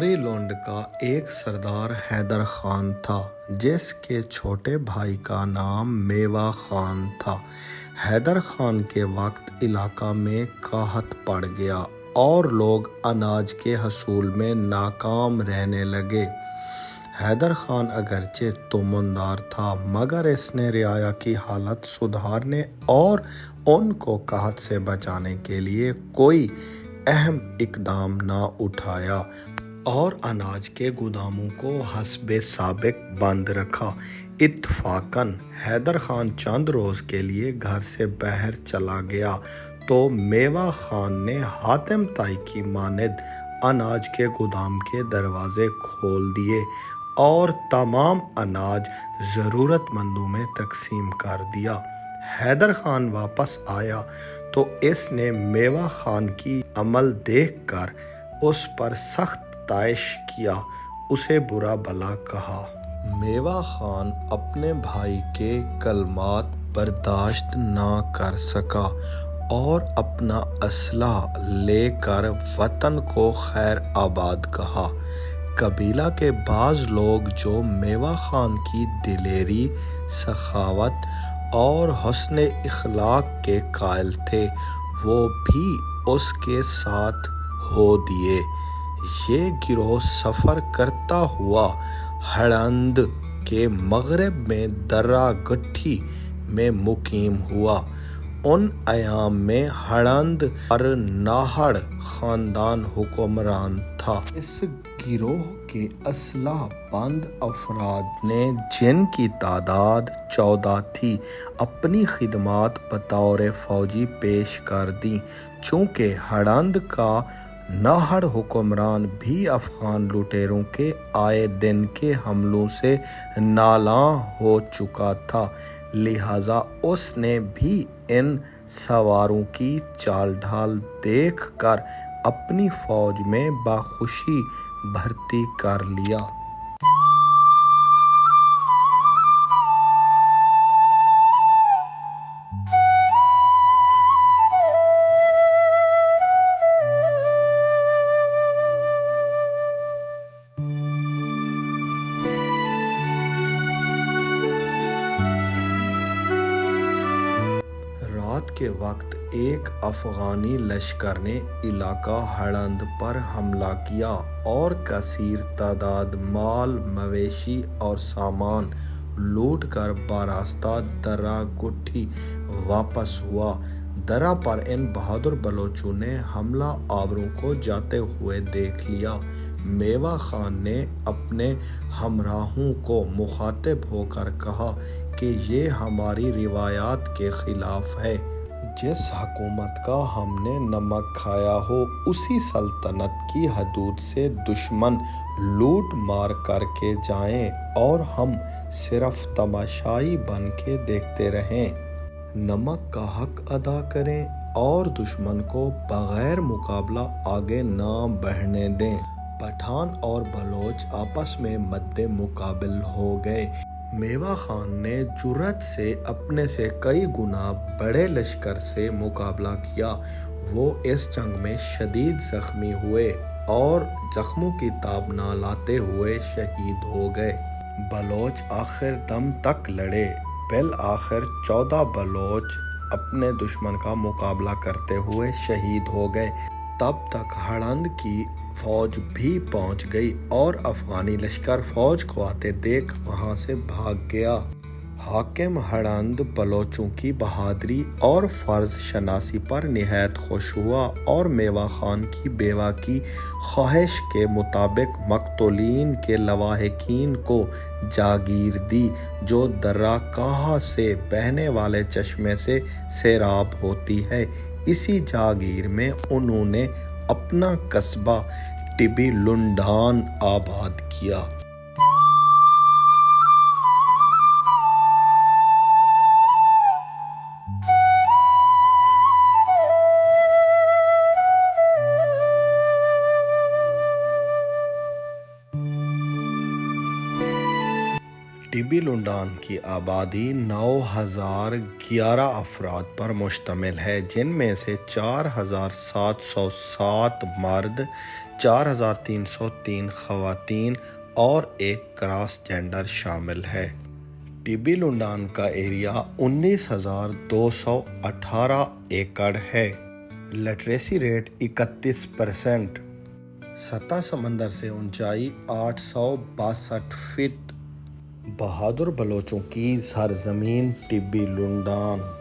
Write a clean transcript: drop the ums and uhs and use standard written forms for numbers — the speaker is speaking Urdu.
درباری لونڈ کا ایک سردار حیدر خان تھا جس کے چھوٹے بھائی کا نام میوہ خان تھا۔ حیدر خان کے وقت علاقہ میں قحط پڑ گیا اور لوگ اناج کے حصول میں ناکام رہنے لگے۔ حیدر خان اگرچہ تمندار تھا مگر اس نے رعایا کی حالت سدھارنے اور ان کو قحط سے بچانے کے لیے کوئی اہم اقدام نہ اٹھایا اور اناج کے گوداموں کو حسب سابق بند رکھا۔ اتفاقاً حیدر خان چند روز کے لیے گھر سے باہر چلا گیا تو میوہ خان نے حاتم طائی کی مانند اناج کے گودام کے دروازے کھول دیے اور تمام اناج ضرورت مندوں میں تقسیم کر دیا۔ حیدر خان واپس آیا تو اس نے میوہ خان کی عمل دیکھ کر اس پر سخت طائش کیا، اسے برا بھلا کہا۔ میوہ خان اپنے بھائی کے کلمات برداشت نہ کر سکا اور اپنا اسلحہ لے کر وطن کو خیر آباد کہا۔ قبیلہ کے بعض لوگ جو میوہ خان کی دلیری، سخاوت اور حسن اخلاق کے قائل تھے وہ بھی اس کے ساتھ ہو دیے۔ یہ گروہ سفر کرتا ہوا ہڑند کے مغرب میں درہ گٹھی میں مقیم ہوا۔ ان ایام میں ہڑند پر ناہر خاندان حکمران تھا۔ اس گروہ کے اسلحہ بند افراد نے، جن کی تعداد 14 تھی، اپنی خدمات بطور فوجی پیش کر دیں۔ چونکہ ہڑند کا ناہر حکمران بھی افغان لٹیروں کے آئے دن کے حملوں سے نالاں ہو چکا تھا، لہٰذا اس نے بھی ان سواروں کی چال ڈھال دیکھ کر اپنی فوج میں بخوشی بھرتی کر لیا۔ رات کے وقت ایک افغانی لشکر نے علاقہ ہڑند پر حملہ کیا اور کثیر تعداد مال، مویشی اور سامان لوٹ کر براستہ درہ گٹھی واپس ہوا۔ درہ پر ان بہادر بلوچوں نے حملہ آوروں کو جاتے ہوئے دیکھ لیا۔ میوہ خان نے اپنے ہمراہوں کو مخاطب ہو کر کہا کہ یہ ہماری روایات کے خلاف ہے۔ جس حکومت کا ہم نے نمک کھایا ہو اسی سلطنت کی حدود سے دشمن لوٹ مار کر کے جائیں اور ہم صرف تماشائی بن کے دیکھتے رہیں۔ نمک کا حق ادا کریں اور دشمن کو بغیر مقابلہ آگے نہ بڑھنے دیں۔ پٹھان اور بلوچ آپس میں مد مقابل ہو گئے۔ میوہ خان نے جرأت سے اپنے سے کئی گنا بڑے لشکر سے مقابلہ کیا۔ وہ اس جنگ میں شدید زخمی ہوئے اور زخموں کی تاب نہ لاتے ہوئے شہید ہو گئے۔ بلوچ آخر دم تک لڑے۔ بالآخر 14 بلوچ اپنے دشمن کا مقابلہ کرتے ہوئے شہید ہو گئے۔ تب تک ہڑند کی فوج بھی پہنچ گئی اور افغانی لشکر فوج کو آتے دیکھ وہاں سے بھاگ گیا۔ حاکم ہڑند بلوچوں کی بہادری اور فرض شناسی پر نہایت خوش ہوا اور میوہ خان کی بیوہ کی خواہش کے مطابق مقتولین کے لواحقین کو جاگیر دی جو درہ قحا سے بہنے والے چشمے سے سیراب ہوتی ہے۔ اسی جاگیر میں انہوں نے اپنا قصبہ ٹبی لنڈان آباد کیا۔ ٹبی لنڈان کی آبادی 9011 افراد پر مشتمل ہے، جن میں سے 4707 مرد، 4303 خواتین اور ایک کراس جینڈر شامل ہے۔ ٹبی لنڈان کا ایریا 19,218 ایکڑ ہے۔ Literacy rate 31%۔ سطح سمندر سے اونچائی 862 فٹ۔ بہادر بلوچوں کی سرزمین ٹبی لنڈان۔